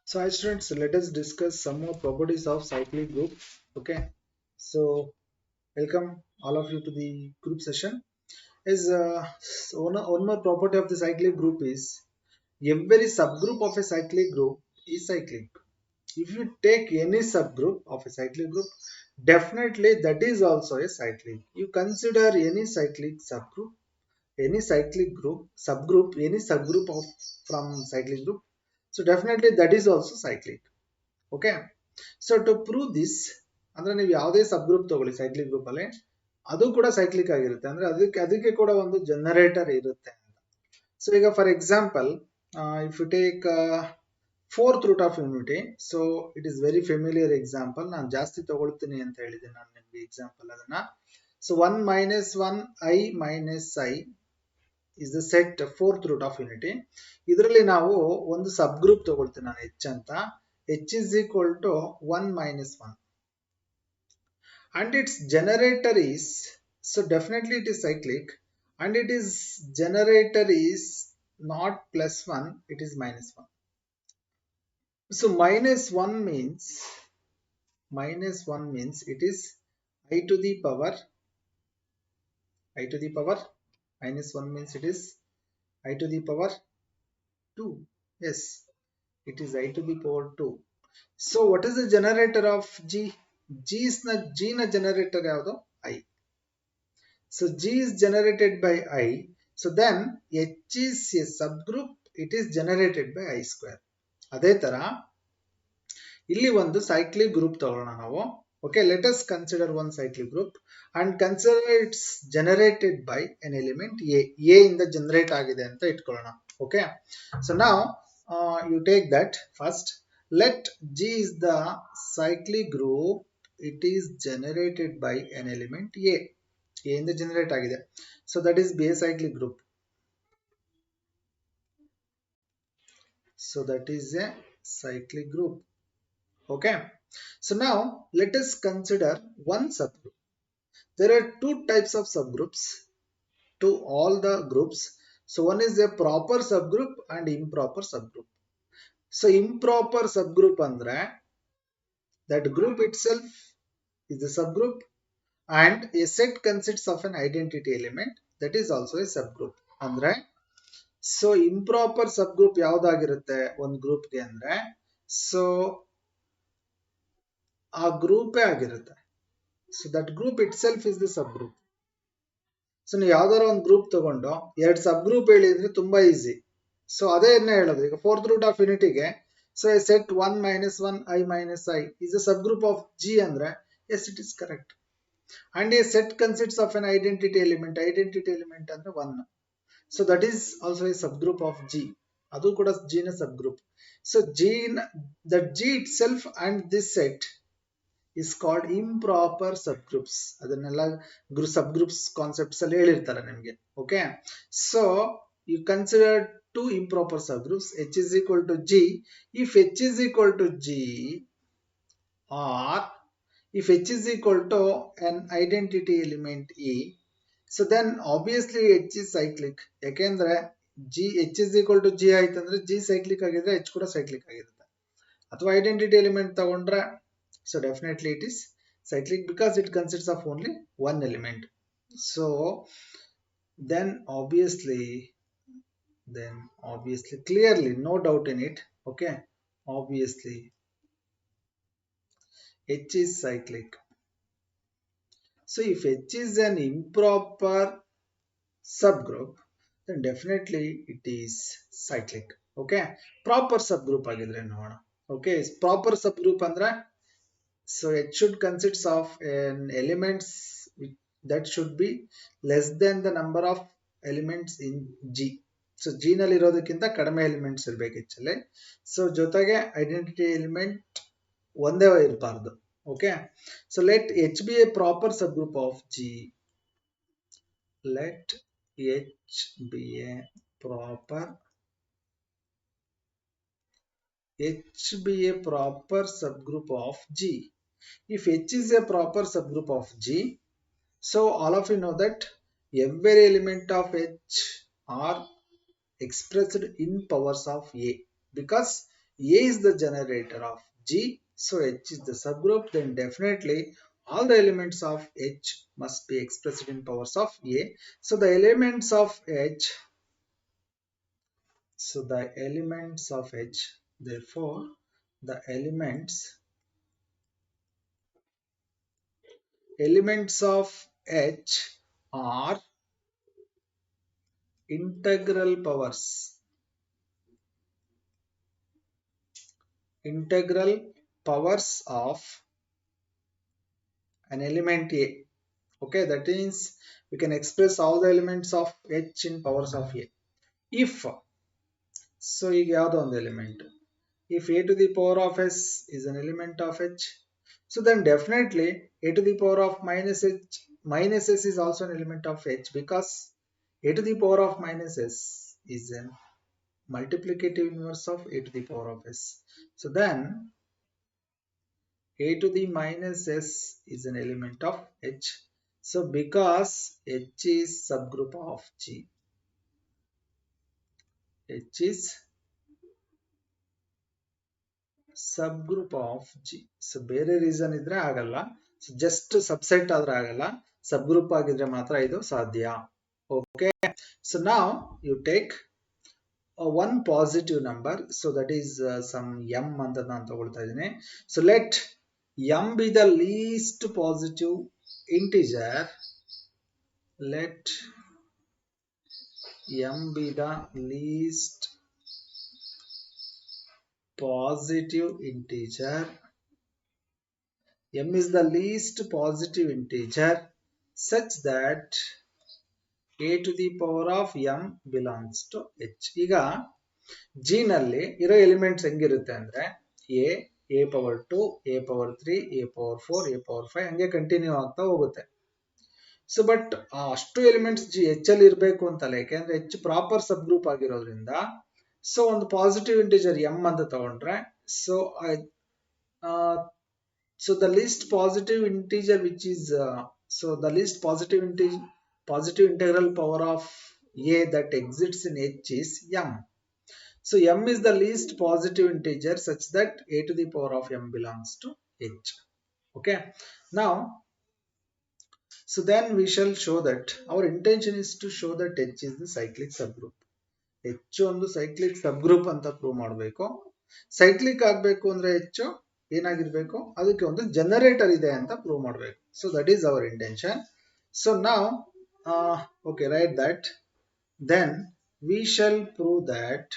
So, hi students, let us discuss some more properties of cyclic group. Okay, so welcome all of you to the group session. Is one more property of the cyclic group is every subgroup of a cyclic group is cyclic. If you take any subgroup of a cyclic group, definitely that is also a cyclic. You consider any cyclic subgroup, any cyclic group, subgroup, any subgroup of from cyclic group. So definitely that is also cyclic. Okay so to prove this ಅಂದ್ರೆ ನೀವು ಯಾವುದೇ sub group ತಗೊಳ್ಳಿ cyclic group ಅಲ್ಲಿ ಅದು ಕೂಡ cyclic ಆಗಿರುತ್ತೆ ಅಂದ್ರೆ ಅದಕ್ಕೆ ಕೂಡ ಒಂದು ಜನರೇಟರ್ ಇರುತ್ತೆ ಸೊ ಈಗ for example if you take fourth root of unity so it is very familiar example ನಾನು ಜಾಸ್ತಿ ತಗೊಳ್ತೀನಿ ಅಂತ ಹೇಳಿದ್ದೀನಿ ನಾನು ನಿಮ್ಗೆ ಎಕ್ಸಾಂಪಲ್ ಅದನ್ನ so 1 minus 1 I minus I is the set fourth root of unity ಇದರಲ್ಲಿ ನಾವು ಒಂದು ಸಬ್ ಗ್ರೂಪ್ ತಗೊಳ್ತೀನಿ ನಾನು ಎಚ್ ಅಂತ h is equal to 1 minus 1 and its generator is, so definitely it is cyclic, and it is generator is not plus 1, it is minus 1. So minus 1 means it is I to the power minus 1 means it is I to the power 2. Yes, it is I to the power 2. So what is the generator of G? G na generator ಯಾವುದು I. So G is generated by I. So then H is a subgroup. It is generated by I square. ಅದೇ ತರ ಇಲ್ಲಿ ಒಂದು cyclic group ತಗೊಳ್ಳೋಣ ನಾವು. Okay, let us consider one cyclic group and consider it's generated by an element A. A ಇಂದ generate ಆಗಿದೆ ಅಂತ ಇಟ್ಕೊಳ್ಳೋಣ. Okay. So now you take that first. Let G is the cyclic group. It is generated by an element A. A ಇಂದ generate ಆಗಿದೆ. So that is B a cyclic group. So that is a cyclic group. Okay. So now let us consider one subgroup. There are two types of subgroups to all the groups. So one is a proper subgroup and improper subgroup. So improper subgroup andre that group itself is the subgroup and a set consists of an identity element that is also a subgroup. Andre so improper subgroup ಯಾವ್ದಾಗಿರುತ್ತೆ ಒಂದು ಗ್ರೂಪ್ಗೆ ಅಂದ್ರೆ so ಆ ಗ್ರೂಪೇ ಆಗಿರುತ್ತೆ. So that group it self is the sub group. So ನೀವು ಯಾವ್ದಾರ ಒಂದು group ತಗೊಂಡು ಎರಡು ಸಬ್ group ಹೇಳಿದ್ರೆ ತುಂಬಾ ಈಸಿ. ಸೊ ಅದೇ ಹೇಳೋದು ಈಗ ಫೋರ್ತ್ ರೂಟ್ ಆಫ್ ಯೂನಿಟಿಗೆ so a set 1 minus 1 I minus I is a subgroup of G ಅಂದ್ರೆ yes it is correct. And a set consists of an identity element ಅಂದ್ರೆ 1. So that is also a subgroup of G. ಅದು ಕೂಡ G ನ subgroup. So G that G itself and this set is called improper subgroups. ಅದನ್ನೆಲ್ಲ subgroups concepts ಅಲ್ಲಿ ಹೇಳಿರ್ತಾರೆ ನಿಮಗೆ. Okay, so you consider two improper subgroups H is equal to G. If H is equal to G or if H is equal to an identity element E, so then obviously H is cyclic. ಯಾಕೆಂದ್ರೆ G H is equal to G ಆಯ್ತಂದ್ರೆ G cyclic ಆಗಿದ್ರೆ H ಕೂಡ cyclic ಆಗಿರುತ್ತೆ. ಅಥವಾ identity element ತಗೊಂಡ್ರೆ so definitely it is cyclic because it consists of only one element. So then obviously clearly no doubt in it. Okay, obviously H is cyclic. So if H is an improper subgroup then definitely it is cyclic. Okay, proper subgroup agidre ನೋಡೋಣ. Okay, proper subgroup ಅಂದ್ರೆ so it should consist of an elements that should be less than the number of elements in G. So G ನಲ್ಲಿ ಇರೋದಕ್ಕಿಂತ ಕಡಿಮೆ elements ಇರಬೇಕು H ಅಲ್ಲಿ. So ಜೊತೆಗೆ identity element ಒಂದೇ ಇರಬಾರ್ದು. Okay, so let H be a proper subgroup of G. Let H be a proper subgroup of G. If H is a proper subgroup of G, so all of you know that every element of H are expressed in powers of A because A is the generator of G, so H is the subgroup, then definitely all the elements of H must be expressed in powers of A. So the elements of H, therefore the elements of H are integral powers of an element A. Okay, that means we can express all the elements of H in powers of A. If so, ಈಗ ಯಾವುದೋ ಒಂದು element. If a to the power of s is an element of H, so then definitely a to the power of minus s is also an element of H, because a to the power of minus s is a multiplicative inverse of a to the power of s. So then a to the minus s is an element of H. So because H is subgroup of G, H is subgroup of G. So ಬೇರೆ reason ಇದ್ರೆ ಆಗಲ್ಲ. So just subset ಆದ್ರೆ ಆಗಲ್ಲ. Subgroup ಆಗಿದ್ರೆ ಮಾತ್ರ ಇದು ಸಾಧ್ಯ. Okay. So now you take one positive number. So that is some m ಅಂತ ನಾನು ತಗೊಳ್ತಾ ಇದ್ದೀನಿ. So let m be the least positive integer. Let m be the least positive integer. M is the least positive integer such that a to the power of m belongs to H. ಈಗ G ನಲ್ಲಿ ಇರೋ elements ಹೆಂಗಿರುತ್ತೆ ಅಂದ್ರೆ a power 2, a power 3, a power 4, a power 5 ಹಂಗೆ continue ಆಗ್ತಾ ಹೋಗುತ್ತೆ. So but ಅಷ್ಟು elements H ಅಲ್ಲಿ ಇರಬೇಕು ಅಂತಲ್ಲ, ಯಾಕೆಂದ್ರೆ H ಪ್ರಾಪರ್ ಸಬ್ ಗ್ರೂಪ್ ಆಗಿರೋದ್ರಿಂದ. ಸೊ ಒಂದು ಪಾಸಿಟಿವ್ ಇಂಟಿಜರ್ m ಅಂತ ತಗೊಂಡ್ರೆ, so the least positive integer which is the least positive integral power of a that exists in H is m. So m is the least positive integer such that a to the power of m belongs to H. Okay. Now, so then we shall show that our intention is to show that H is the cyclic subgroup. H ಒಂದು cyclic subgroup ಅಂತ prove ಮಾಡಬೇಕು. Cyclic ಆಗಬೇಕು ಅಂದ್ರೆ H ಏನಾಗಿರ್ಬೇಕು, ಅದಕ್ಕೆ ಒಂದು generator ಇದೆ ಅಂತ ಪ್ರೂವ್ ಮಾಡಬೇಕು. So that is our intention. So ನಾವು okay, write that. Then we shall prove that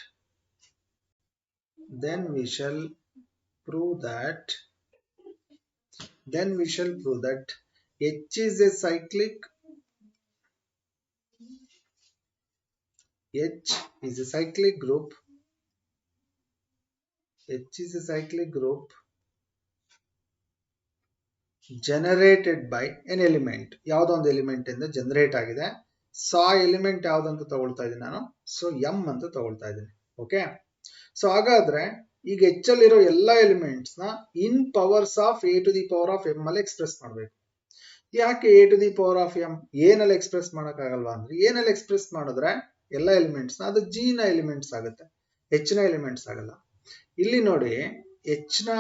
H is a cyclic group. H is a cyclic group generated by an element. ಯಾವುದೋ ಒಂದು element ಇಂದ generate ಆಗಿದೆ. So ಆ element ಯಾವ್ದಂತ ತಗೊಳ್ತಾ ಇದ್ದೀನಿ ನಾನು, so m ಅಂತ ತಗೊಳ್ತಾ ಇದ್ದೀನಿ. ಓಕೆ. ಸೊ ಹಾಗಾದ್ರೆ ಈಗ H ಅಲ್ಲಿರೋ ಎಲ್ಲಾ ಎಲಿಮೆಂಟ್ಸ್ ನ in powers of a to the power of m ಅಲ್ಲಿ ಎಕ್ಸ್ಪ್ರೆಸ್ ಮಾಡಬೇಕು. ಯಾಕೆ a to the power of m ಏನಲ್ಲಿ ಎಕ್ಸ್ಪ್ರೆಸ್ ಮಾಡಕ್ ಆಗಲ್ವಾ ಅಂದ್ರೆ, ಏನಲ್ಲಿ ಎಕ್ಸ್ಪ್ರೆಸ್ ಮಾಡಿದ್ರೆ ಎಲ್ಲಾ ಎಲಿಮೆಂಟ್ಸ್ ನ ಅದು G ನ ಎಲಿಮೆಂಟ್ಸ್ ಆಗುತ್ತೆ, H ನ ಎಲಿಮೆಂಟ್ಸ್ ಆಗಲ್ಲ. ಇಲ್ಲಿ ನೋಡಿ, H ನ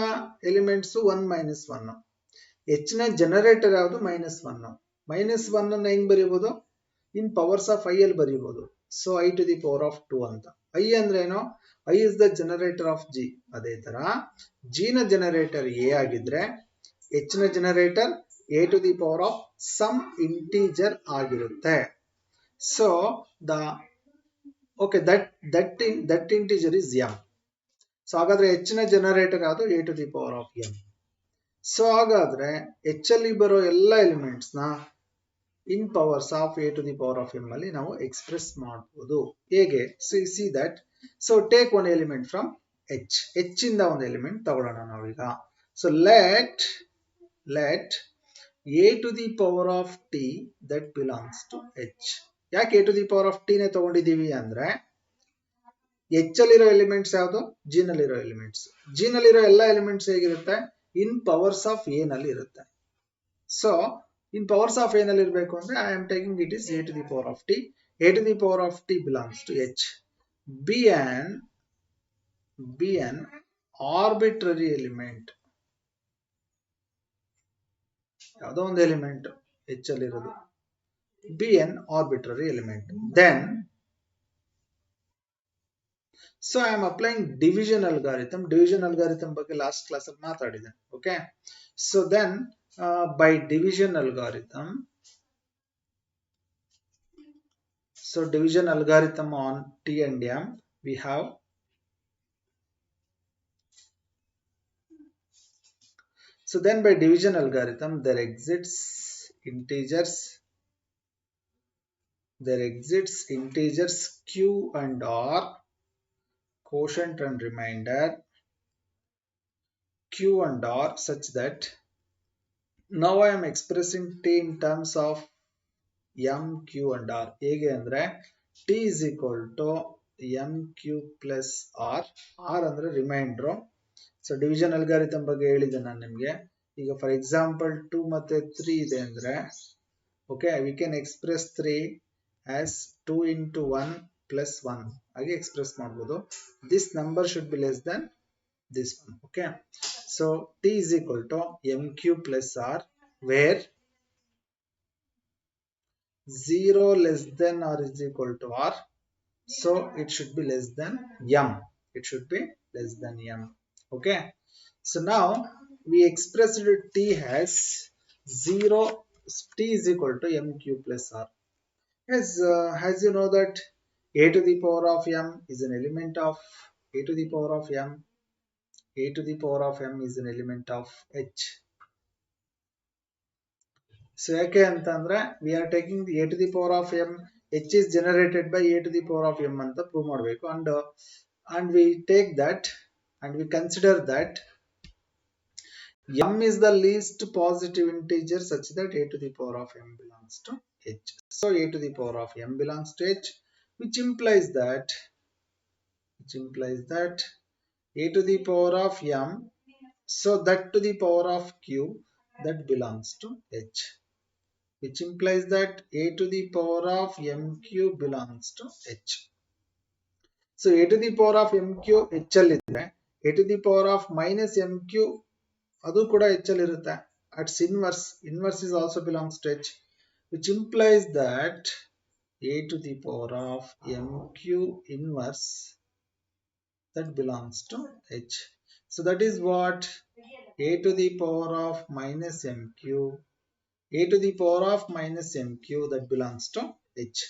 ಎಲಿಮೆಂಟ್ಸ್ 1 ಮೈನಸ್ 1, H ನ ಜನರೇಟರ್ ಯಾವುದು -1. -1 ಅನ್ನ ಹೆಂಗ್ ಬರೀಬಹುದು, ಇನ್ ಪವರ್ಸ್ ಆಫ್ i ಅಲ್ಲಿ ಬರೀಬಹುದು. So i to the power of 2 ಅಂತ. i ಅಂದ್ರೆ ಏನು, i is the generator of G. ಅದೇ ತರ G ನ ಜನರೇಟರ್ a ಆಗಿದ್ರೆ H ನ generator a to the power of some integer ಆಗಿರುತ್ತೆ. So that integer is m. So ಹಾಗಾದ್ರೆ H ನ ಜನರೇಟರ್ ಯಾವುದು, a to the power of m. So ಹಾಗಾದ್ರೆ H ಅಲ್ಲಿ ಬರೋ ಎಲ್ಲ ಎಲಿಮೆಂಟ್ಸ್ ನ in powers of a to the power of m ಅಲ್ಲಿ ನಾವು ಎಕ್ಸ್ಪ್ರೆಸ್ ಮಾಡಬಹುದು. ಹೇಗೆ, so U see that. So take one element from H ಇಂದ ಒಂದು ಎಲಿಮೆಂಟ್ ತಗೊಳ್ಳೋಣ ನಾವೀಗ. So let a to the power of t that belongs to H. ಯಾಕೆ a to the power of t ನೇ ತಗೊಂಡಿದೀವಿ ಅಂದ್ರೆ, H ಅಲ್ಲಿರೋ ಎಲಿಮೆಂಟ್ಸ್ ಯಾವುದು, G ನಲ್ಲಿರೋ ಎಲಿಮೆಂಟ್ಸ್. G ನಲ್ಲಿರೋ ಎಲ್ಲ ಎಲಿಮೆಂಟ್ಸ್ ಹೇಗಿರುತ್ತೆ, ಇನ್ ಪವರ್ಸ್ ಆಫ್ a ನಲ್ಲಿ ಇರುತ್ತೆ. So in powers of a ನಲ್ಲಿ ಇರಬೇಕು ಅಂದ್ರೆ I am taking it is a to the power of t. a to the power of t belongs to H. Bn arbitrary element, ಯಾವುದೋ ಒಂದು element H ಅಲ್ಲಿ ಇರೋದು, be an arbitrary element. Then, so I am applying division algorithm. Division algorithm ಬಗ್ಗೆ last class ಅಲ್ಲಿ ಮಾತಾಡಿದೆ. Okay. So then, by division algorithm, so division algorithm on T and M, we have so then by division algorithm there exists integers Q and R, quotient and remainder Q and R, such that now I am expressing T in terms of M, Q and R. ಹೇಗೆ ಅಂದ್ರೆ T is equal to M, Q plus R. R ಅಂದ್ರೆ remainder. So division algorithm ಬಗ್ಗೆ ಹೇಳಿದೆ ನಾನು ನಿಮಗೆ. ಈಗ for example 2 ಮತ್ತೆ 3 ಇದೆ ಅಂದ್ರೆ okay, we can express 3 as 2 into 1 plus 1 ಹಾಗೆ ಎಕ್ಸ್ಪ್ರೆಸ್ ಮಾಡ್ಬೋದು. This number should be less than this one. Okay, so T is equal to MQ plus R, where 0 less than or is equal to R, so it should be less than M. It should be less than M. Okay, so now we expressed T as 0. T is equal to MQ plus R. As you know that a to the power of M is an element of a to the power of M. A to the power of M is an element of H. So ಯಾಕೆ ಅಂತಂದ್ರೆ we are taking the a to the power of M, H is generated by a to the power of M ಅಂತ prove ಮಾಡಬೇಕು. And we take that and we consider that M is the least positive integer such that a to the power of M belongs to H. So a to the power of M belongs to H, which implies that a to the power of M, so that to the power of Q, that belongs to H, which implies that a to the power of MQ belongs to H. So a to the power of MQ H ಅಲ್ಲಿ ಇದ್ರೆ a to the power of minus MQ ಅದು ಕೂಡ H ಅಲ್ಲಿ ಇರುತ್ತೆ. Its inverse is also belongs to H, which implies that a to the power of MQ inverse that belongs to H. So that is what a to the power of minus MQ, a to the power of minus MQ, that belongs to H.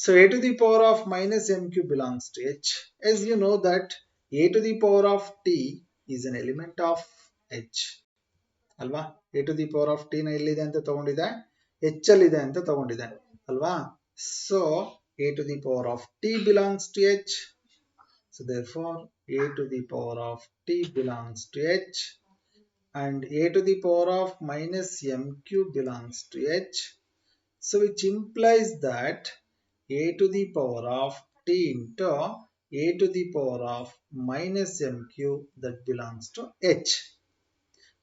So a to the power of minus MQ belongs to H. As you know that a to the power of T is an element of H. ಅಲ್ವಾ, a to the power of T ನ ಎಲ್ಲಿದೆ ಅಂತ ತಗೊಂಡಿದೆ, H ಅಲ್ಲಿ ಇದೆ ಅಂತ ತಗೊಂಡಿದೆ ಅಲ್ವಾ. So a to the power of T belongs to H. So therefore a to the power of T belongs to H, and a to the power of minus MQ belongs to H. So which implies that a to the power of T into a to the power of minus MQ, that belongs to H.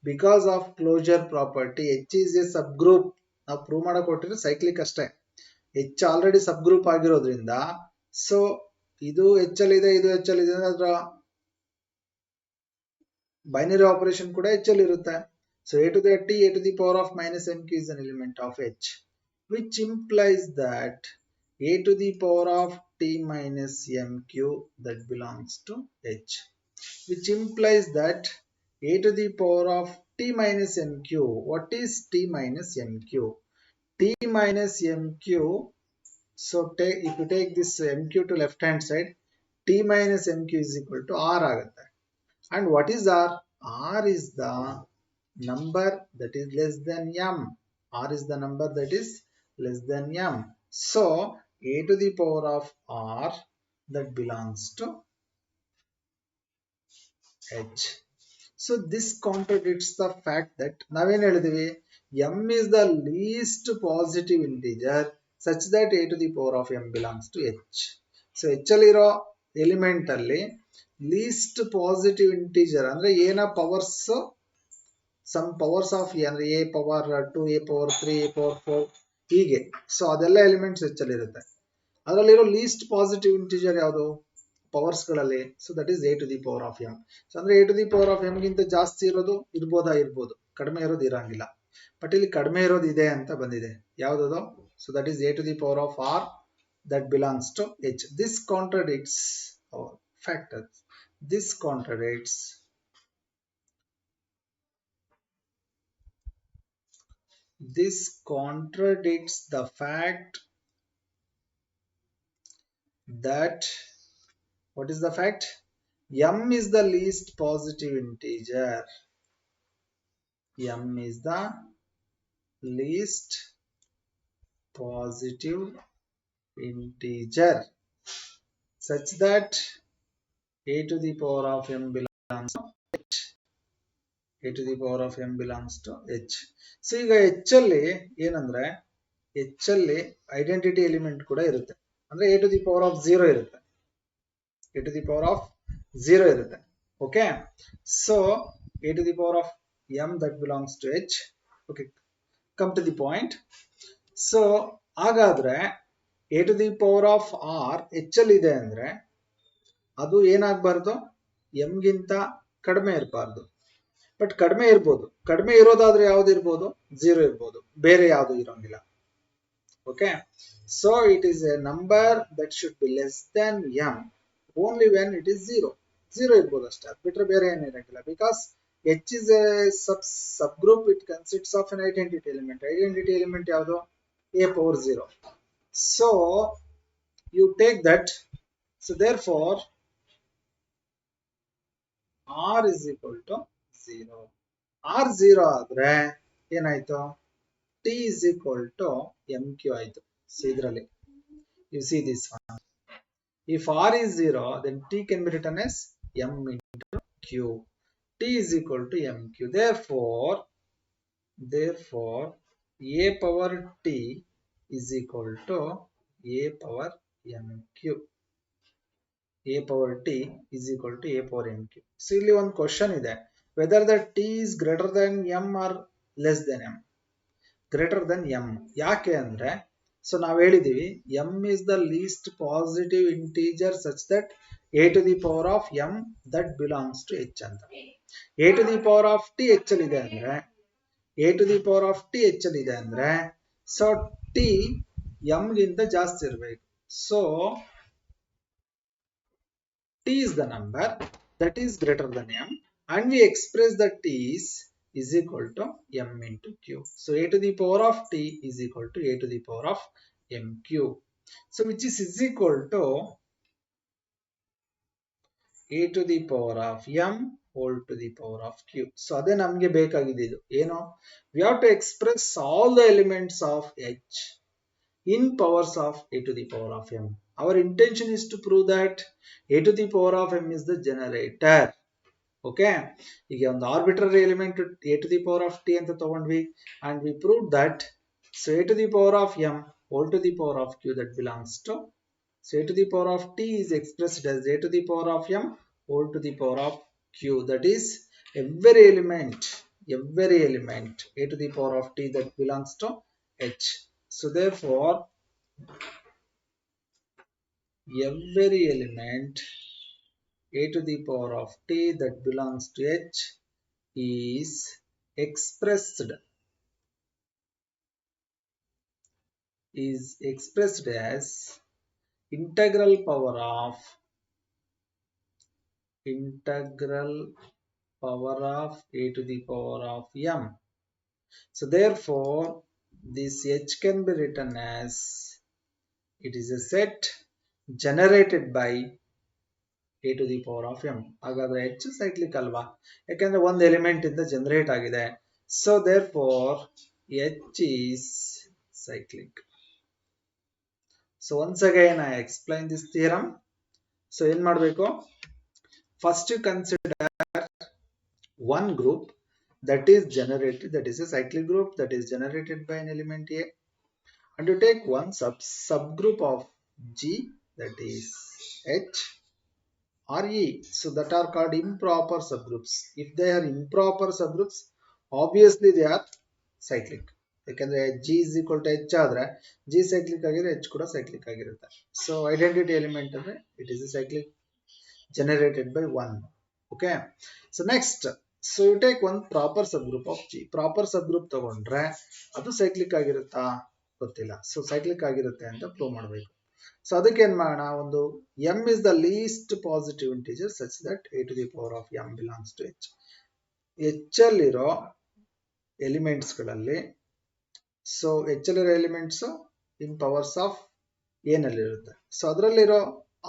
Because of closure property, H is a subgroup. ನಾವು prove ಮಾಡಕ್ಕೆ ಕೊಟ್ಟಿರೋ cyclic ಅಷ್ಟೇ. H already ಸಬ್ group ಆಗಿರೋದ್ರಿಂದ so ಇದು H ಅಲ್ಲಿ ಇದೆ, ಇದು H ಅಲ್ಲಿ ಇದೆ, ಅದರ ಬೈನರಿ ಆಪರೇಷನ್ ಕೂಡ H ಅಲ್ಲಿ ಇರುತ್ತೆ. So a to the T, a to the power of minus MQ is an element of H, which implies that a to the power of T minus MQ, that belongs to H, which implies that a to the power of T minus MQ. What is T minus MQ? T minus MQ, so if you take this MQ to left hand side, T minus MQ is equal to R ಆಗುತ್ತೆ. And what is R? R is the number that is less than M. R is the number that is less than M. So a to the power of R, that belongs to H. So this contradicts the fact that ನಾವೇನು ಹೇಳಿದ್ವಿ, M is the least positive integer such that a to the power of M belongs to H. So H ಅಲ್ಲಿರೋ element ಅಲ್ಲಿ least positive integer ಅಂದ್ರೆ ಏನ powers, some powers of ಅಂದ್ರೆ a power 2, a power 3, a power 4 ಹೀಗೆ. So ಅದೆಲ್ಲ elements H ಅಲ್ಲಿ ಇರುತ್ತೆ. ಅದರಲ್ಲಿರೋ ಲೀಸ್ಟ್ ಪಾಸಿಟಿವ್ ಇಂಟಿಜರ್ ಯಾವುದು? ಪವರ್ಸ್ ಗಳಲ್ಲಿ. So that is a to the power of m. So ಅಂದ್ರೆ a to the power of m ಗಿಂತ ಜಾಸ್ತಿ ಇರೋದು ಇರ್ಬೋದು, ಕಡಿಮೆ ಇರೋದು ಇರಂಗಿಲ್ಲ. ಬಟ್ ಇಲ್ಲಿ ಕಡಿಮೆ ಇರೋದು ಇದೆ ಅಂತ ಬಂದಿದೆ. ಯಾವ್ದದು? So that is a to the power of r that belongs to H. This contradicts our factors. This contradicts the fact that, what is the fact? M is the least positive integer. M is the least positive integer such that a to the power of m belongs to h. a to the power of m belongs to h. So ಈಗ h ಅಲ್ಲಿ ಏನಂದ್ರೆ h ಅಲ್ಲಿ identity element ಕೂಡ ಇರುತ್ತೆ. ಅಂದ್ರೆ a to the power of 0 ಇರುತ್ತೆ. a to the power of 0 ಇರುತ್ತೆ. Okay, so a to the power of m that belongs to h. Okay, come to the point. So ಹಾಗಾದ್ರೆ a to the power of r h ಅಲ್ಲಿ ಇದೆ ಅಂದ್ರೆ ಅದು ಏನಾಗಬಾರ್ದು? m ಗಿಂತ ಕಡಿಮೆ ಇರಬಾರ್ದು. But ಕಡಿಮೆ ಇರ್ಬೋದು. ಕಡಿಮೆ ಇರೋದಾದ್ರೆ ಯಾವ್ದು ಇರ್ಬೋದು? 0 ಇರ್ಬೋದು, ಬೇರೆ ಯಾವ್ದು ಇರೋಂಗಿಲ್ಲ. Okay, so it is A number that should be less than m only when it is 0 ಇರ್ಬೋದು ಅಷ್ಟೇ, ಅದು ಬಿಟ್ರೆ ಬೇರೆ ಏನು ಇರಂಗಿಲ್ಲ. Because h is a subgroup, it consists of an identity element. Identity element ಯಾವುದು? a power 0. So you take that. So therefore r is equal to 0. r 0 ಆದ್ರೆ ಏನಾಯ್ತು? t is equal to mq ಆಯ್ತು. So ಇದರಲ್ಲಿ you see this one. If r is 0, then t can be written as m into q. t is equal to mq. Therefore a power t is equal to a power mq. a power t is equal to a power mq. So ಇಲ್ಲಿ ಒಂದು question ಇದೆ, whether the t is greater than m or less than m. greater than m ಯಾಕೆ ಅಂದ್ರೆ, so ನಾವು ಹೇಳಿದೀವಿ m is the least positive integer such that a to the power of m that belongs to h ಅಂತ. a to the power of t h ಅಲ್ಲಿ ಇದೆ ಅಂದ್ರೆ, a to the power of t h ಅಲ್ಲಿ ಇದೆ ಅಂದ್ರೆ, so t m ಗಿಂತ ಜಾಸ್ತಿ ಇರಬೇಕು. So t is the number that is greater than m, and we express that t is equal to m into q. So a to the power of t is equal to a to the power of mq. So which is equal to a to the power of m whole to the power of q. So ಅದೇ ನಮಗೆ ಬೇಕಾಗಿದ್ದು ಏನು? We have to express all the elements of h in powers of a to the power of m. Our intention is to prove that a to the power of m is the generator. Okay, ಈಗ ಒಂದು arbitrary element a to the power of t ಅಂತ ತಗೊಂಡ್ವಿ, and we proved that so a to the power of m whole to the power of q that belongs to, so a to the power of t is expressed as a to the power of m whole to the power of q. That is every element a to the power of t that belongs to h. So therefore every element a to the power of t that belongs to h is expressed as integral power of a to the power of m. So therefore this h can be written as, it is a set generated by a to the power of m. ಹಾಗಾದ್ರೆ h cyclic ಅಲ್ವಾ, ಯಾಕಂದ್ರೆ ಒಂದು element ಇಂದ generate ಆಗಿದೆ. So therefore h is cyclic. So once again I explain this theorem. So ಏನ್ ಮಾಡಬೇಕು? First you consider one group that is generated, that is a cyclic group that is generated by an element a, and you take one subgroup of g, that is h or e. So that are called improper subgroups. If they are improper subgroups, obviously they are cyclic. ಯಾಕಂದ್ರೆ g is equal to h ಆದ್ರೆ g cyclic ಆಗಿದ್ರೆ h ಕೂಡ cyclic ಆಗಿರುತ್ತೆ. So identity element ಅಂದ್ರೆ it is a cyclic generated by 1. Okay, so next, so you take one proper subgroup of G. Proper subgroup ತಗೊಂಡ್ರೆ ಅದು cyclic ಆಗಿರುತ್ತಾ ಗೊತ್ತಿಲ್ಲ. So cyclic ಆಗಿರುತ್ತೆ ಅಂತ ಪ್ರೂವ್ ಮಾಡಬೇಕು. ಸೊ ಅದಕ್ಕೆ ಏನ್ ಮಾಡೋಣ, ಒಂದು m is the least positive integer such that a to the power of m belongs to h. h ಅಲ್ಲಿರೋ ಎಲಿಮೆಂಟ್ಸ್ ಗಳಲ್ಲಿ, ಸೊ h ಅಲ್ಲಿರೋ elements in powers of a ನಲ್ಲಿರುತ್ತೆ. ಸೊ ಅದರಲ್ಲಿರೋ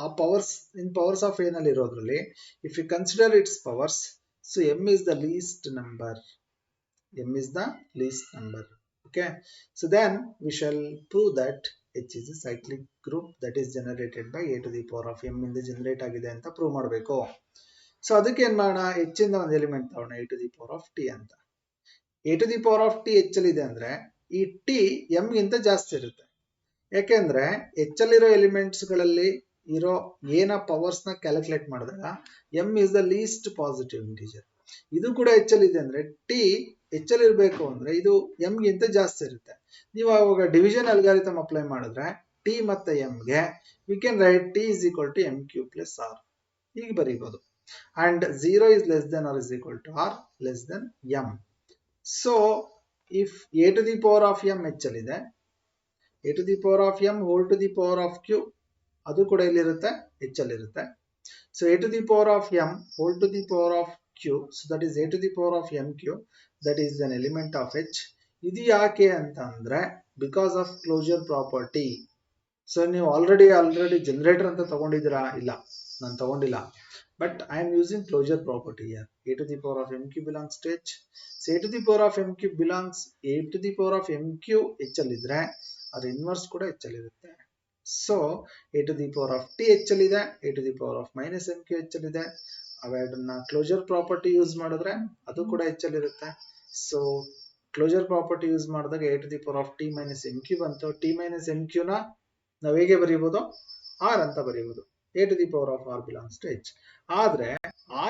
ಆ powers in powers of a ನಲ್ಲಿರೋದ್ರಲ್ಲಿ if you consider its powers, so m is the least number. m is the least number. Okay, so then we shall prove that h is a cyclic group that is generated by a to the power of m ಇಂದ generate ಆಗಿದೆ ಅಂತ prove ಮಾಡಬೇಕು. So ಅದಕ್ಕೆ ಏನ್ ಮಾಡೋಣ, h ಇಂದ ಒಂದು element ತಗೋಣ a to the power of t ಅಂತ. a to the power of t h ಅಲ್ಲಿ ಇದೆ ಅಂದ್ರೆ ಈ t m ಗಿಂತ ಜಾಸ್ತಿ ಇರುತ್ತೆ. ಯಾಕೆಂದ್ರೆ h ಅಲ್ಲಿರೋ ಎಲಿಮೆಂಟ್ಸ್ ಗಳಲ್ಲಿ ಇರೋ ಏನ ಪವರ್ಸ್ ನ ಕ್ಯಾಲ್ಕುಲೇಟ್ ಮಾಡಿದಾಗ m is the least positive integer. ಇದು ಕೂಡ h ಅಲ್ಲಿ ಇದೆ ಅಂದ್ರೆ t h ಅಲ್ಲಿ ಇರಬೇಕು ಅಂದ್ರೆ ಇದು m ಗಿಂತ ಜಾಸ್ತಿ ಇರುತ್ತೆ. ನೀವು ಅವಾಗ ಡಿವಿಷನ್ ಅಲ್ಗಾರಿಥಮ್ ಅಪ್ಲೈ ಮಾಡಿದ್ರೆ t ಮತ್ತೆ m ಗೆ we can write t is equal to mq plus r ಹೀಗೆ ಬರೀಬಹುದು. And 0 is less than or is equal to r less than m. So if a to the power of m h ಅಲ್ಲಿ ಇದೆ, a to the power of m whole to the power of q ಅದು ಕೂಡ ಇಲ್ಲಿರುತ್ತೆ, h ಅಲ್ಲಿ ಇರುತ್ತೆ. So a to the power of m whole to the power of q, so that is a to the power of mq, that is an element of h. ಇದು ಯಾಕೆ ಅಂತ ಅಂದ್ರೆ because of closure property. So ನೀವು already generator ಅಂತ ತಗೊಂಡಿದ್ದೀರಾ? ಇಲ್ಲ, ನಾನು ತಗೊಂಡಿಲ್ಲ. But I am using closure property here. A to the power of mq belongs to h. So a to the power of mq belongs a to the power of mq h ಅಲ್ಲಿದ್ರೆ ಅದರ inverse ಕೂಡ h ಅಲ್ಲಿರುತ್ತೆ. So a to the power of t h ಅಲ್ಲಿದೆ, a to the power of minus mq h ಅಲ್ಲಿದೆ. ಅವೆರಡನ್ನ closure property use ಮಾಡಿದ್ರೆ ಅದು ಕೂಡ h ಅಲ್ಲಿರುತ್ತೆ. So closure property use ಮಾಡಿದಾಗ a to the power of t minus mq ಬಂತು. t minus mq ನ ನಾವು ಹೇಗೆ ಬರೀಬಹುದು, r ಅಂತ ಬರೀಬಹುದು. a to the power of r belongs to h. ಆದ್ರೆ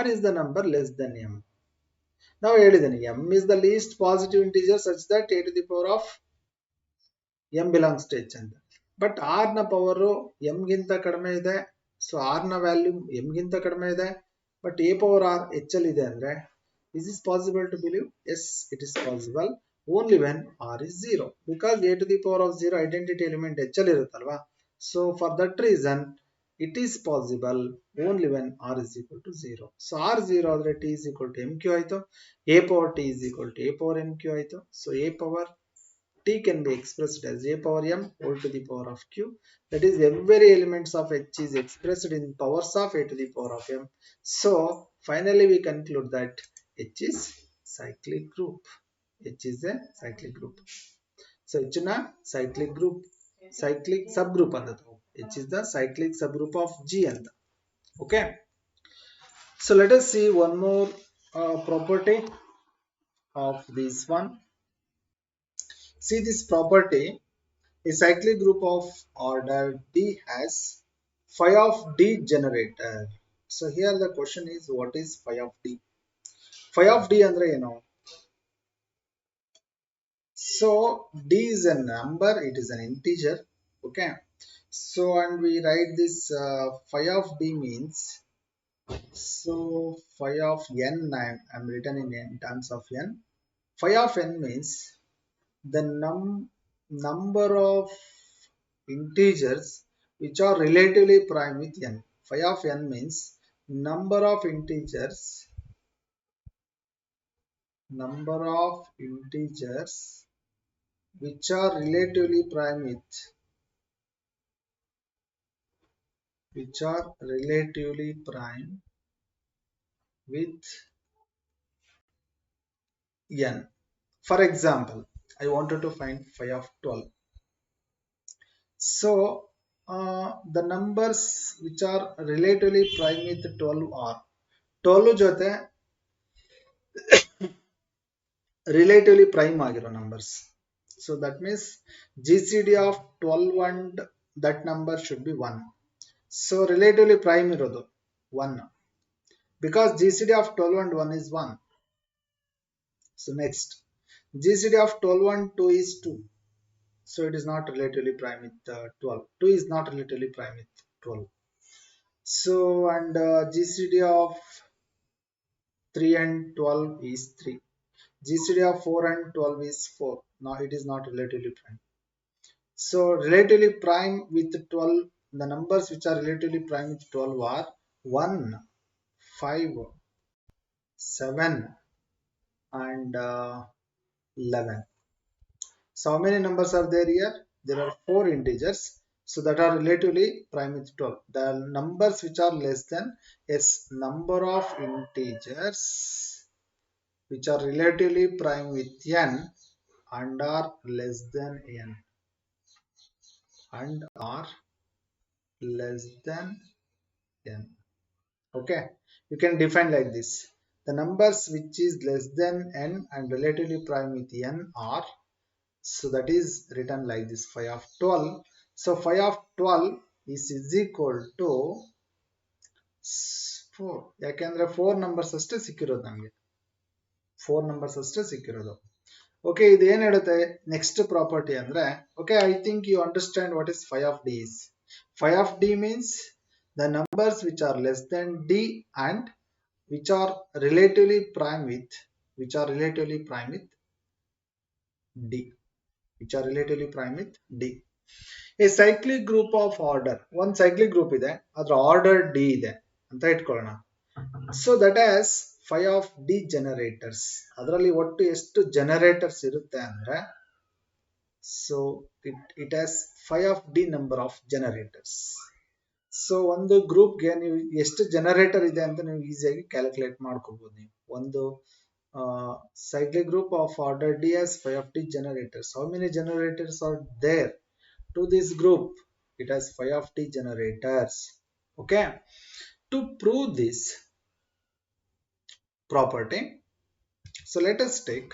r is the number less than m. ನಾವು ಹೇಳಿದ್ದೇನೆ m is the least positive integer such that a to the power of m belongs to h ಅಂತ. But r ನ power m ಗಿಂತ ಕಡಿಮೆ ಇದೆ. So r ನ value m ಗಿಂತ ಕಡಿಮೆ ಇದೆ. But a power r h ಅಲ್ಲಿ ಇದೆ ಅಂದ್ರೆ is this possible to believe? Yes, it is possible only when r is 0, because a to the power of 0 identity element h ಅಲ್ಲಿ ಇರುತ್ತಲ್ವಾ. So for that reason it is possible only when r is equal to 0. So r 0 ಆದರೆ t is equal to mq ಆಯ್ತು, a power t is equal to a power mq ಆಯ್ತು. So a power t can be expressed as a power m whole to the power of q. That is, every elements of h is expressed in powers of a to the power of m. So finally we conclude that h is cyclic group. h is a cyclic group. So h na cyclic group, cyclic subgroup andadu. h is the cyclic subgroup of g and okay. So let us see one more property of this one. See this property, a cyclic group of order d has phi of d generator. So here the question is, what is phi of d? Phi of d andre eno? So d is a number, it is an integer, okay. So and we write this phi of d means, so phi of n I'm written in terms of n. Phi of n means the number of integers which are relatively prime with n. Phi of n means number of integers which are relatively prime with n. For example, I wanted to find phi of 12. So the numbers which are relatively prime with 12 are 12 ಜೊತೆ relatively prime agiro numbers. So that means GCD of 12 and that number should be 1. So relatively prime irodu 1, because GCD of 12 and 1 is 1. So next, GCD of 12 and 2 is 2. So it is not relatively prime with 12. 2 is not relatively prime with 12. So and GCD of 3 and 12 is 3. GCD of 4 and 12 is 4. Now it is not relatively prime. So relatively prime with 12, the numbers which are relatively prime with 12 are 1, 5, 7 and 11. So how many numbers are there here? There are 4 integers. So that are relatively prime with 12. The numbers which are less than is number of integers which are relatively prime with n and are less than n and are less than n. Okay, you can define like this: the numbers which is less than n and relatively prime with n are, so that is written like this: phi of 12. So phi of 12 is equal to 4. ಯಾಕೆಂದ್ರೆ 4 numbers ಅಷ್ಟೇ ಸಿಕ್ಕಿರೋದು ನಮಗೆ, 4 numbers ಅಷ್ಟೇ ಸಿಕ್ಕಿರೋದು. Okay, ಇದು ಏನು ಹೇಳುತ್ತೆ next property ಅಂದ್ರೆ, okay, I think you understand what is phi of d is. Phi of d means the numbers which are less than d and which are relatively prime with d, which are relatively prime with d. A cyclic group of order, one cyclic group ಇದೆ, ಅದರ order d ಇದೆ ಅಂತ ಇಟ್ಕೊಳ್ಳೋಣ. So that has phi of d generators. ಅದರಲ್ಲಿ ಒಟ್ಟು ಎಷ್ಟು generators ಇರುತ್ತೆ ಅಂದ್ರೆ, so it has phi of d number of generators. So ಒಂದು ಗ್ರೂಪ್ಗೆ ನೀವು ಎಷ್ಟು ಜನರೇಟರ್ ಇದೆ ಅಂತ ನೀವು ಈಸಿಯಾಗಿ ಕ್ಯಾಲ್ಕುಲೇಟ್ ಮಾಡ್ಕೋಬಹುದು. ನೀವು ಒಂದು cyclic group of order d has phi of d generators. How many generators are there to this group? It has phi of d generators. Okay, to prove this property, so let us take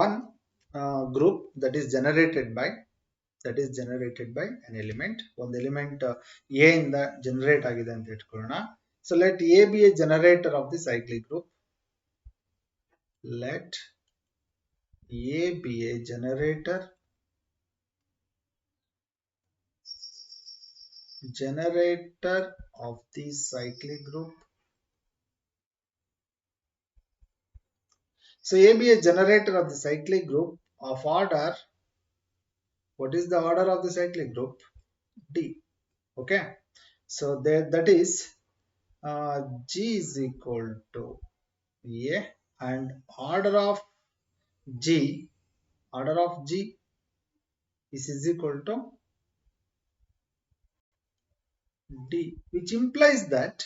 one group that is generated by an element. ಒಂದು element a ಇಂದ generate ಆಗಿದೆ ಅಂತ ಇಟ್ಕೊಳ್ಳೋಣ. So let a be a generator of the cyclic group. Let a be a generator of the cyclic group. So a be a generator of the cyclic group of order. What is the order of the cyclic group? D. Okay, so there, that is G is equal to a, and order of G is equal to D, which implies that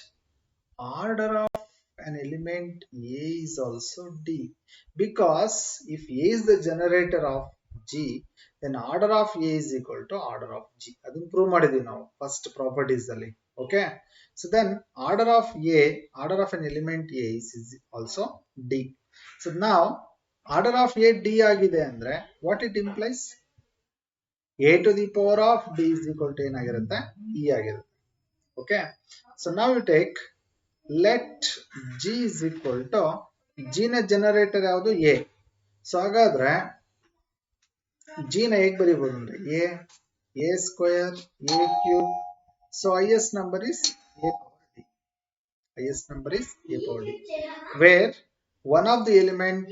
order of an element A is also D, because if A is the generator of G, then order of A is equal to order of G. ಅದನ್ನು prove ಮಾಡಿದೀವಿ ನಾವು first properties ಅಲ್ಲಿ. Okay, so then order of an element A is also D. So now order of A D ಆಗಿದೆ ಅಂದ್ರೆ what it implies? A to the power of D is equal to ಏನಾಗಿರುತ್ತೆ? E ಆಗಿರುತ್ತೆ. Okay, so now you take, let G is equal to, G ನ generator ಯಾವುದು? A. So ಹಾಗಾದ್ರೆ G ನ ಹೇಗೆ ಬರೀಬಹುದು ಅಂದ್ರೆ a square a cube. So highest number is a power d. Highest number is a power d, where one of the element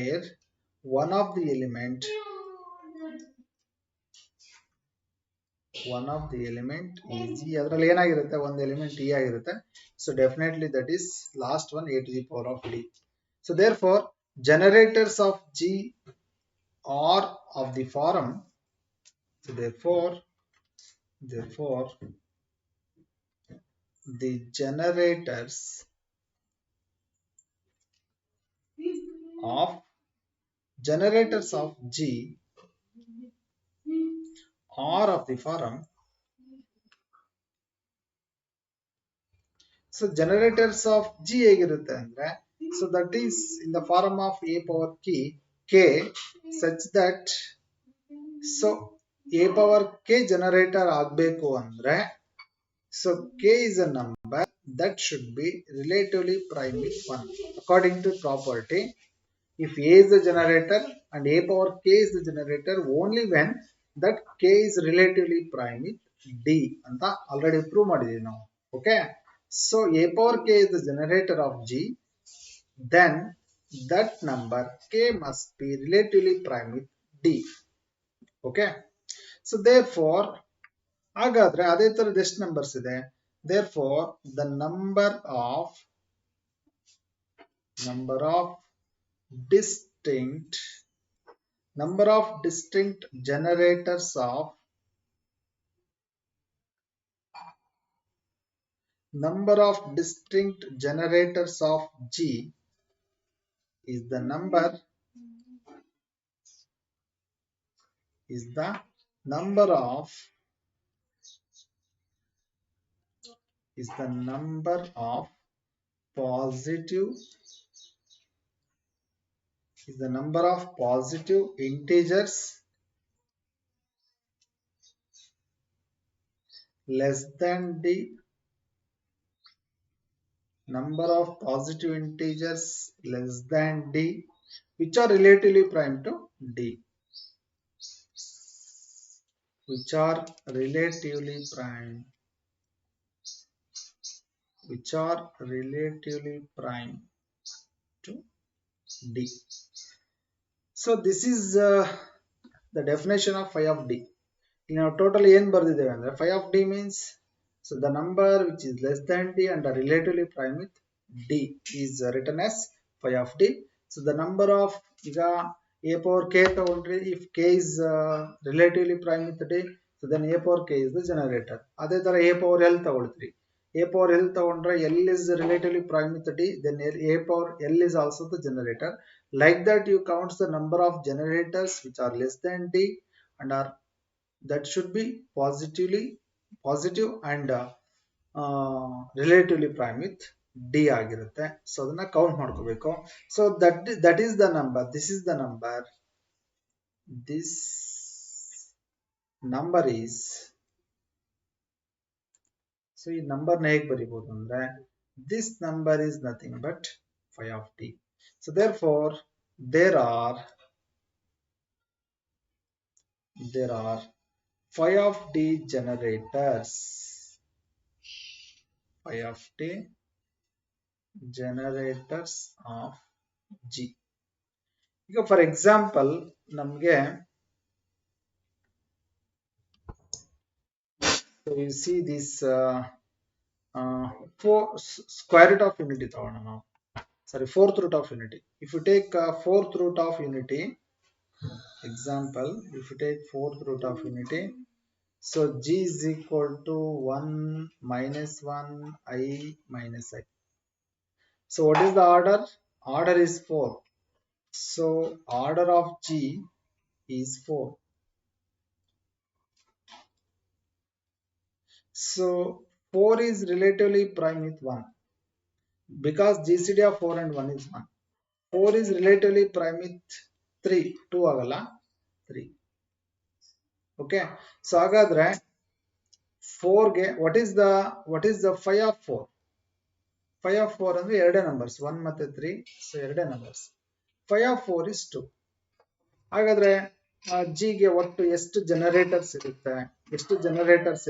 is E. ಅದರಲ್ಲಿ ಏನಾಗಿರುತ್ತೆ? ಒಂದು element E ಆಗಿರುತ್ತೆ. So definitely that is last one, a to the power of d. So therefore generators of G are of the form. So therefore the generators of G are of the form. So generators of G ಹೇಗಿರುತ್ತೆ ಅಂದ್ರೆ, so that is in the form of a power k such that, so a power k generator ಆಗಬೇಕು ಅಂದ್ರೆ, so k is a number that should be relatively prime with 1 according to property. If a is the generator and a power k is the generator only when that k is relatively prime with D ಅಂತ already prove ಮಾಡಿದೀವಿ ನಾವು. Okay, so a power k is the generator of G, then that number k must be relatively prime with D. Okay, so therefore ಹಾಗಾದ್ರೆ ಅದೇ ತರದ ಎಷ್ಟು numbers ಇದೆ? therefore the number of distinct generators of G is the number of positive integers less than D, which are relatively prime to D, which are relatively prime to D. So this is the definition of phi of D. Now total ಏನು ಬರ್ದಿದ್ದೇವೆ ಅಂದ್ರೆ phi of D means, so the number which is less than D and are relatively prime with D is written as phi of D. So the number of ಈಗ a power k ತಗೊಂಡ್ರಿ, if k is relatively prime with D, so then a power k is the generator. ಅದೇ ತರ a power L ತಗೊಳ್ತೀರಿ, a power L ತಗೊಂಡ್ರೆ L is relatively prime with D, then a power L is also the generator. Like that you count the number of generators which are less than D and are that should be positive and relatively prime with D ಆಗಿರುತ್ತೆ. So ಅದನ್ನ count ಮಾಡ್ಕೋಬೇಕು. So that is the number, this number is, so ಈ number ನ ಹೇಗೆ ಬರೀಬಹುದು ಅಂದ್ರೆ, this number is nothing but phi of D. So therefore there are phi of D generators of G. ಈಗ for example ನಮಗೆ you see this square root of unity ತಗೋಣ ನಾವು, fourth root of unity. If you take fourth root of unity, example, if you take fourth root of unity, so G is equal to 1 minus 1 I minus I. So what is the order? Order is 4. So order of G is 4. So 4 is relatively prime with 1 because GCD of 4 and 1 is 1. 4 is relatively prime with 3, 2 ಆಗಲ್ಲ 3. Okay, so ಹಾಗಾದ್ರೆ 4 ಗೆ what is the phi of 4? Phi of 4 ಅಂದ್ರೆ ಎರಡೇ numbers 1 ಮತ್ತೆ 3, so ಎರಡೇ numbers. Phi of 4 is 2. ಹಾಗಾದ್ರೆ G ಗೆ ಒಟ್ಟು ಎಷ್ಟು ಜನರೇಟರ್ಸ್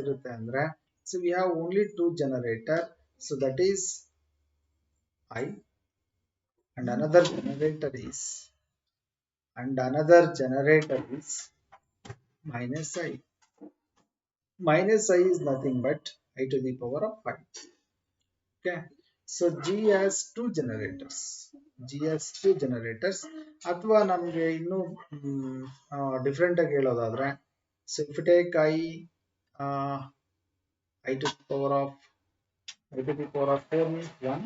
ಇರುತ್ತೆ ಅಂದ್ರೆ, so we have only 2 generator, so that is I, and another generator is minus I. Minus I is nothing but I to the power of 5. Okay, so G has 2 generators. ಅಥವಾ ನಮಗೆ ಇನ್ನೂ different ಆಗಿ ಹೇಳೋದಾದ್ರೆ, so if you take I to the power of 4 means 1.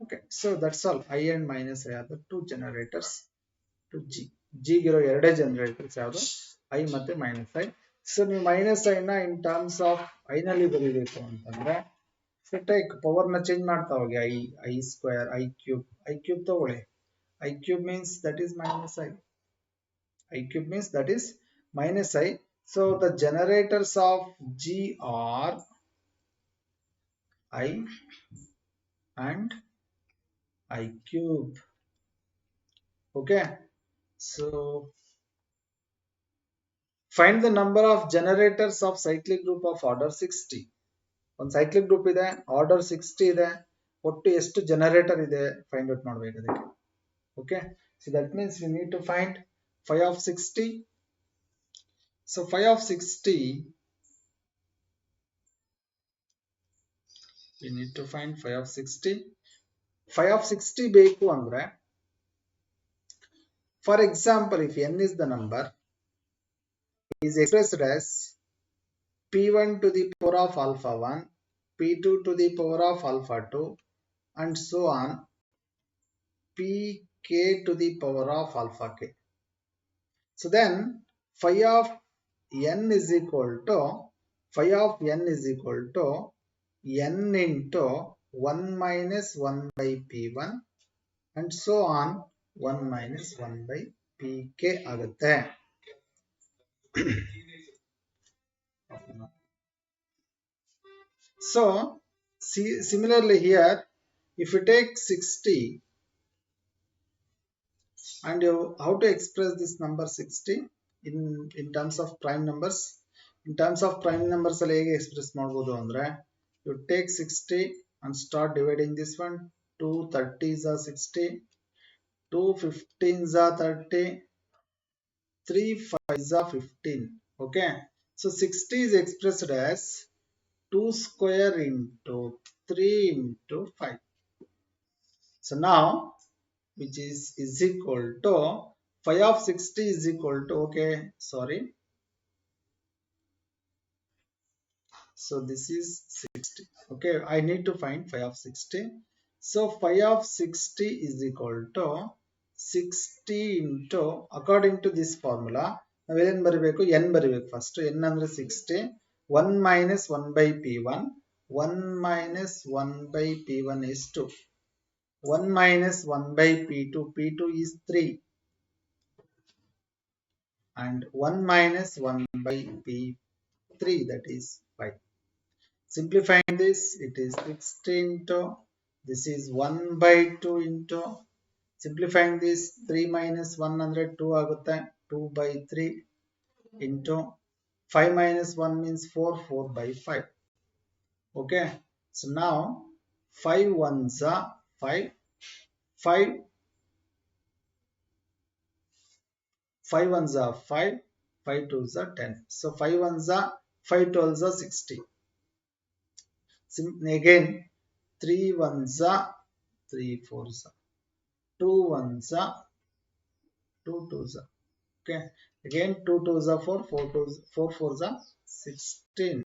Okay, so that's all. I and minus I are the 2 generators to G. G ಗಿರೋ ಎರಡೇ generators ಯಾವುದು? I ಮತ್ತೆ minus I. So ನೀವು minus I ನ in terms of I ನಲ್ಲಿ ಬರೀಬೇಕು ಅಂತಂದ್ರೆ, so take power ನ change ಮಾಡ್ತಾ ಹೋಗಿ, ಐ ಸ್ಕ್ವೇರ್, ಐ ಕ್ಯೂಬ್ ತಗೊಳ್ಳಿ. I cube means that is minus I. So the generators of G are I and I cube. Okay, so Find the number of generators of cyclic group of order 60. ಒಂದು cyclic group ಇದೆ, order 60 ಇದೆ, ಒಟ್ಟು ಎಷ್ಟು generator ಇದೆ find out ಮಾಡಬೇಕು ಅದಕ್ಕೆ. Okay, so that means we need to find phi of 60. So phi of 60, we need to find phi of 60. Phi of 60 ಬೇಕು ಅಂದ್ರೆ, for example, if n is the number, is expressed as p1 to the power of alpha 1, p2 to the power of alpha 2, and so on, pk to the power of alpha k. So then phi of n is equal to n into 1 minus 1 by p1 and so on 1 minus 1 by pk ಆಗುತ್ತೆ. So similarly here, if you take 60 and how to express this number 60 in terms of prime numbers, in terms of prime numbers ಅಲ್ಲಿ ಹೇಗೆ express ಮಾಡಬಹುದು ಅಂದ್ರೆ, you take 60 and start dividing this one. 2 30s are 60, 2 15s are 30, 3 5s are 15. Okay, so 60 is expressed as 2 square into 3 into 5. So now which is equal to phi of 60 is equal to, okay, sorry, so this is 60. Okay, I need to find phi of 60. So phi of 60 is equal to 60 into, according to this formula, ನಾವೇನು ಬರಿಬೇಕು, n ಬರಿಬೇಕು first. n ಅಂದ್ರೆ 60, 1 minus 1 by p1, 1 minus 1 by p1 is 2, 1 minus 1 by p2, p2 is 3, and 1 minus 1 by p3, that is 5. Simplifying this, it is 60 into, this is 1 by 2 into, simplifying this, 3 minus 1 andre 2 ಆಗುತ್ತೆ, 2 by 3 into 5 minus 1 means 4, 4 by 5. Okay, so now 5 ones are 5, 5 ones are 5, 5 twos are 10. So 5 ones are 5 twelves are 60. Again 3 ones are 3 fours are, 2 ones are 2 twos are. Okay, again 2 twos are 4, 4 fours are 16.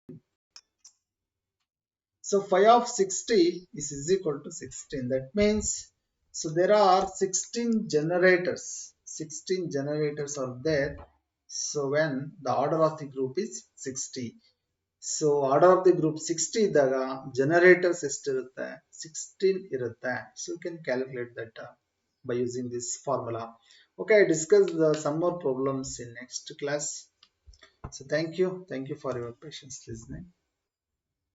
So phi of 60 is equal to 16. That means, so there are 16 generators. 16 generators are there. So when the order of the group is 60. So order of the group 60 ಇದ್ದಾಗ generators ಎಷ್ಟಿರುತ್ತೆ, 16 ಇರುತ್ತೆ. So you can calculate that by using this formula. Okay, I discussed some more problems in next class. So thank you for your patience listening.